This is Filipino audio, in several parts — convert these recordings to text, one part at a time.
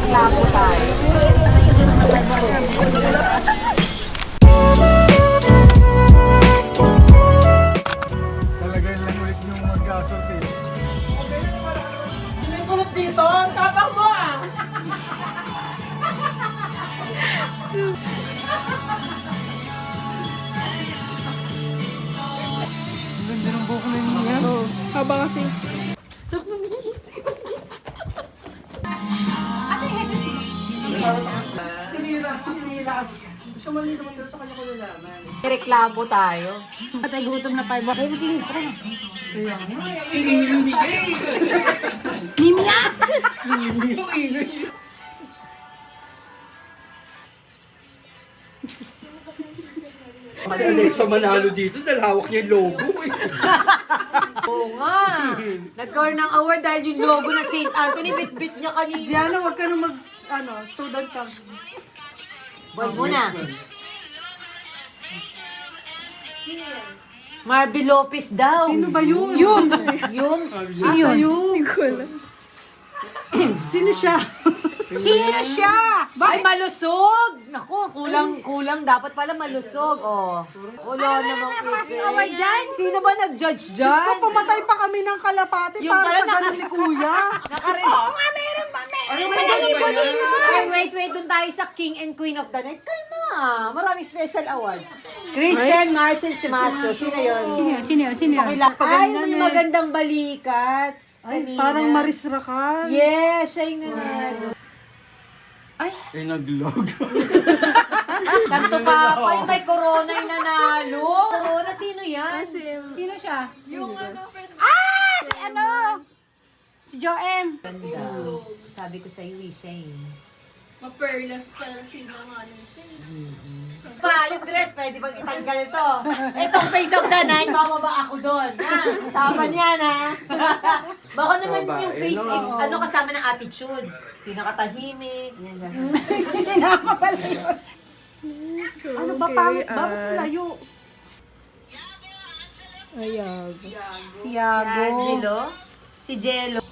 Reklamo tayo. Talagay lang ulit yung mag-gasot eh. May kulot dito, ang tapang mo ah! Ganda ng buklin mo yan. Haba kasi. Sinira. Gusto mo naman sa kanya ko nalaman. Reklamo tayo. Patay gutom na 5 okay, tingin. Tara na. Mimia! Si Alexa manalo dito dahil hawak niya yung logo. Oo nga. Nagkaroon ng award dahil yung logo ng St. Anthony, bit-bit niya kanina. Diana, huwag ka na student ka. Boy muna. Marby Lopez daw. Sino ba yun? Yums. Yums. Sino yun? Sino siya? Sino siya? Ay, malusog! Naku, kulang. Dapat pala malusog. Oh. Wala namang award dyan? Sino ba nag-judge Diyos dyan? ko, pumatay pa kami ng kalapati Yung para pala sa ganun ni Kuya. Oo nga, meron pa. Wait. Doon tayo sa King and Queen of the Night. Kalma. Maraming special awards. Kristen Marcel Simasio. Sino yun? Sino yun? Okay lang. Ay, Paganyan yung eh. magandang balikat. Ay, Kanina. parang Maris Racal. Yes, siya yung nanalo. Ay, nag-log. Santo Papa, yung may corona yung nanalo. Corona, sino yan? Sino siya? Yung si ano? Si Joem. Ganda. Sabi ko sa'yo, siya eh. Ma-perlas pala sinangalan siya. Pa, yung dress, pwede bang itanggal to? Itong face of the night, bababa ako doon. Kasama niya na. Baka naman yung face is, kasama ng attitude. Pinakatahimik. Sinama pala yun. Ano ba, pangit ba? Ba't layo? Si Yago. Si Jello.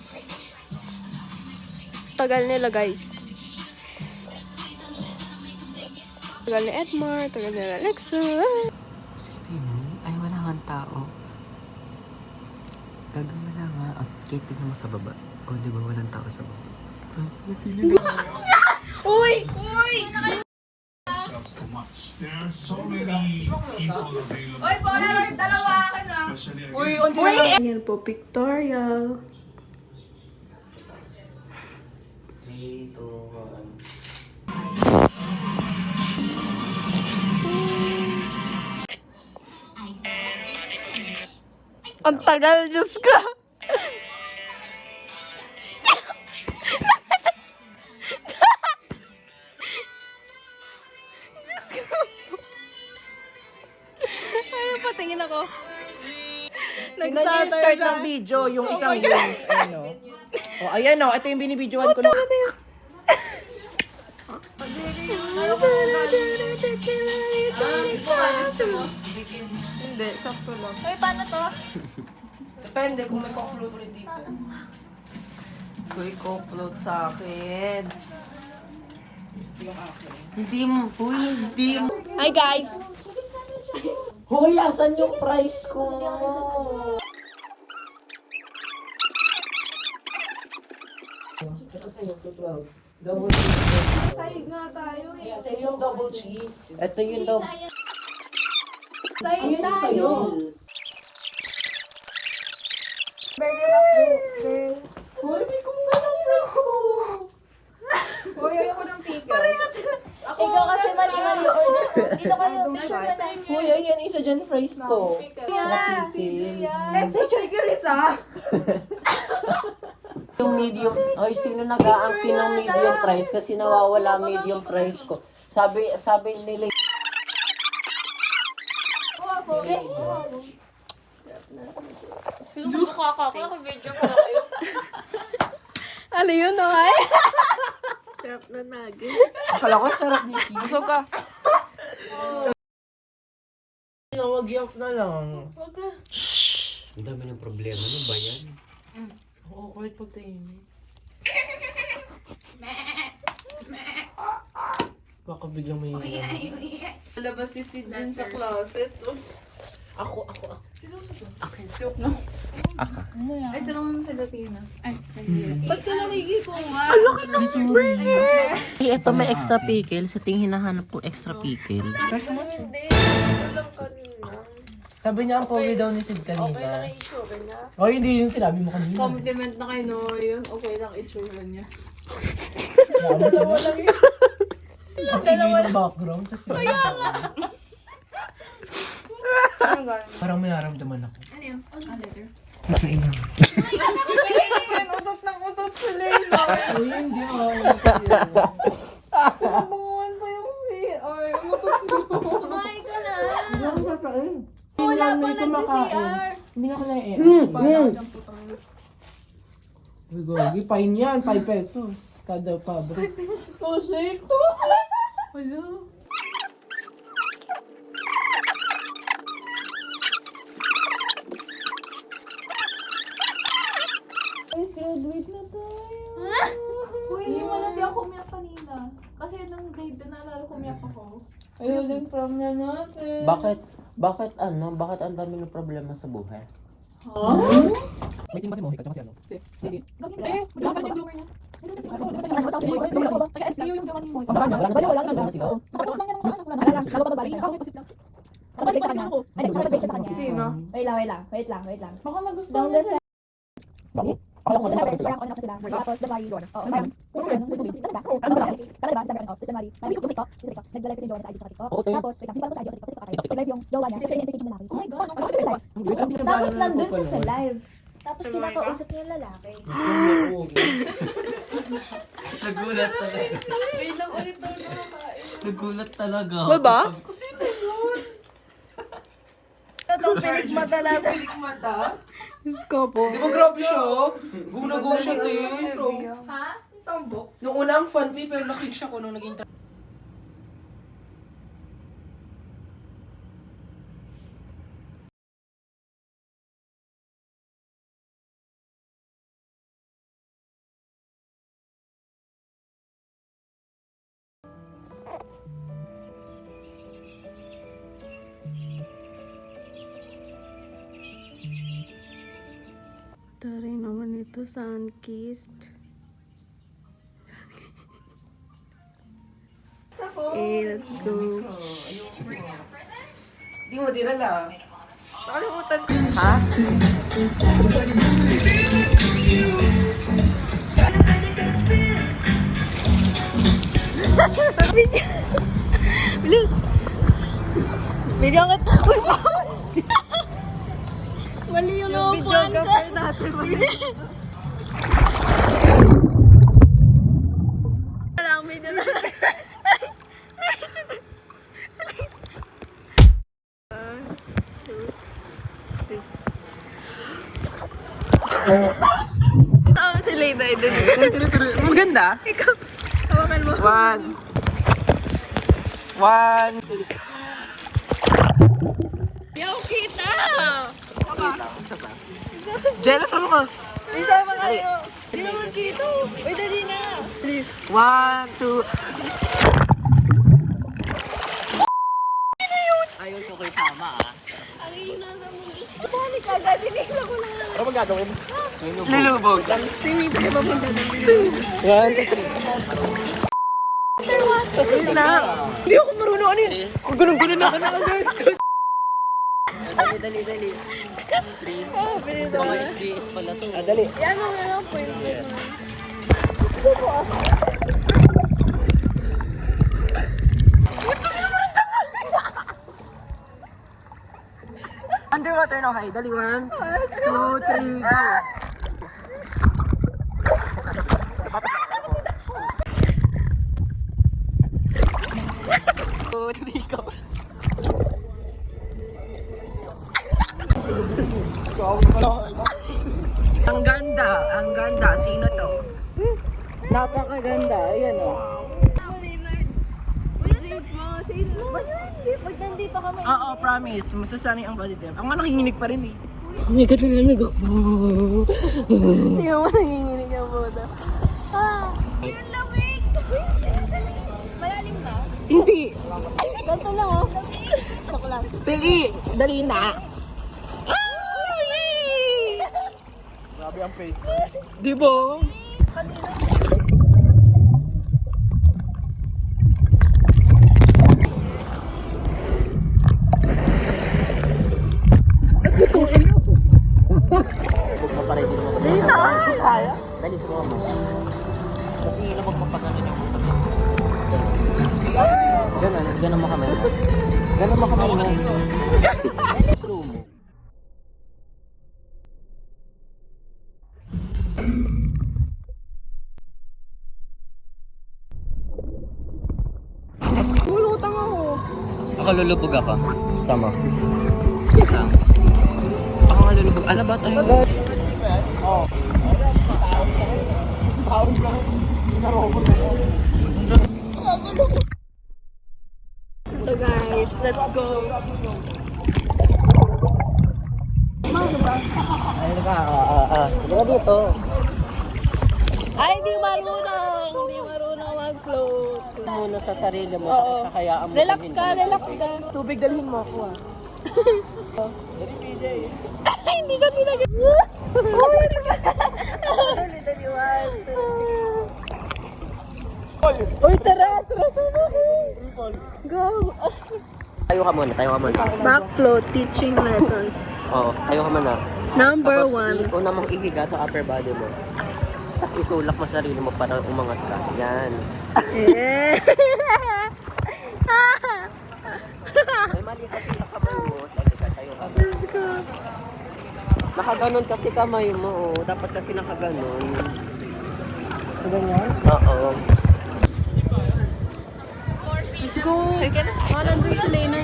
Tagal nila, guys. Tagal ni Edmar, tagal ni Alexa. Ay, wala nga tao. Gagawin na nga. At Kate, tignan mo sa baba. O, di ba walang tao sa baba? Uy! There are so many people available. Oy, Polaroid, dalawa akin ah. Especially Ayan po, pictorial. 3, 2, 1. Ang tagal, Diyos ko. Diyos ko. Ano, patingin ako. Nag-start ng video, yung isang news, ano. O, ayan o, ito yung binibidyoan ko. Hindi, sakto lang. Oy, paano to? Depende kung may co-float ulit dito. Uy, co-float sa akin. Yung akin. Hindi mo. Hi, guys. Hoy, asan yung price ko? Ito sa'yo, 12. Double cheese. Sahig nga tayo eh. Ayan, sa'yo yung double cheese. Ito yung double. Sahig Ayun, tayo. sa'yo. Burger back girl. Hoy, may kumalang na ako. Hoy, ayoko ng pickles. Ikaw kasi mali-mali order. Dito kayo, picture mo na. Hoy, ayan, isa dyan fries ko. Yan. Picture gilis ah. Yung medium, ay sino nag-aangkin ng medium price kasi nawawala medium price ko. Sabi nila Sino ko kakaka? Video ko na kayo. Ano yun, okay? Sarap na nuggets. Akala ko sarap ni Steve. Busog ka. Nawag-yak na lang. ang dami ng problema. Ano ba yan? Oo, kahit pag tahimik. Baka biglang may... Labas si Sid dun sa closet. Ako. Ay, tulungan mo sa Latina. Ba't ka nakikiko nga? Ito may extra pickle. Sa tingin hinahanap ko extra pickle. Hindi. Walang kanina. Sabi niya ang pogi daw ni Sid kanina. Okay lang itsura niya. Oh, hindi yung sinabi mo kanina. Compliment na kay Noah yun. Okay lang itsura niya. Dalawa lang yun. Ang ingay ng background. Kaya nga. Parang may naramdaman ako. Ano yun? Letter? Nakainang. Utot ng utot si Leila. Uy, hindi ako. Nabanguan pa yung CR. Utot siya. Kumain ka na. Hindi ako kakain. Wala pa nag-CR. Hindi ako kakain. Uy, gogi. Fine yan. 5 pesos. Kada pabre. Tusik. Wala. Guys, graduate na tayo. Uy, hindi mo na di ako umiyak kanina. Kasi nung grade na naalala ko umiyak ako. Ayun yung prom na natin. Bakit ang dami ng problema sa buhay? May team ba si Mohika? Tsaka si ano? Eh, wala pa rin yung bloomer niya. Taga-SU yung bloomer ni Moy. Wala na. Sino? Wait lang. Baka nagustuhan mo siya. Bakit? Tapos nandun siya sa live. Tapos kinakausap niya yung lalaki. Nagulat talaga. Wait lang ulit daw nakakain. Nagulat talaga. Diba? Itong pilikmata natin. Diyos ko po. Di ba grabe siya? Gunago siya, te. Ha? Tambok? Nung una ang fun pay, pero nakit siya ko nung naging Taray naman ito, sun-kissed. Okay, let's go. Di mo dinala. Bilis! Video ka tayo. Mali yung naupuan ko. Tama si Leida ito. Maganda. Ikaw, hawakan mo. One. Di ako kita! Jealous ako ka. Isama kayo. Di naman kita. Uy, dali na. Please. 1, 2. Ayun ko kay tama Ang ina naman gusto. Balik agad. Tinigla ko lang. Ano ba gagawin? Lulubog. Si Mito ay papunta ng 1, 2, 3. Ayun na. Hindi ako marunong ano yun. Kung ganun-ganun na ako na agad. Dali. bilis Mga naman. SBS pala to. Dali. Yan ang ano, point. Underwater na kayo. Dali. 1, 2, 3, go. Ang ganda. Sino to? Napakaganda. Ayan o. Shades mo. Pag nandito kami. Oo, promise. Masasanay ang body temp. Ang mga nakinginig pa rin eh. Oh my God, nalamig ako. Hindi mo nanginginig ang boda. Ah! Yun lamig! Hindi. Ganito lang, oh. Ako lang. Dali. Dali na. Ay! Grabe ang face. Di ba? Huwag mo pa rin din mo. Dali na. Kaya? Dali sa mama. Kasi huwag mo pa ganun yung mukha mo. Ganun mo kamay mo. Ganun mo kamay mo. Slow mo. Pulutang ako. Ako lulubog ako. Tama. Tama. Ako nga lulubog. Ano ba ito? So guys, let's go. Ayun ka. Diba dito? Ay, hindi marunong. Hindi marunong mag-float. Muna sa sarili mo. Oo. Tapos hayaan mo. Relax sabihin ka, mo. relax ka. Tubig, dalhin mo ako ah. Ay, hindi ka sinabi. Uy, tara! Tara sa Go. Tayo ka muna. Back float teaching lesson. Oo, tayo ka muna. Number Tapos, una mong ihiga sa upper body mo. Tapos itulak mo sarili mo para umangat ka. Yan. May mali kasi sa kamay mo. Talaga, tayo ka. Let's go. Nakaganon kasi kamay mo. Oh. Dapat kasi nakaganon. Ganyan? Oo. Let's go. Nandun si Lena.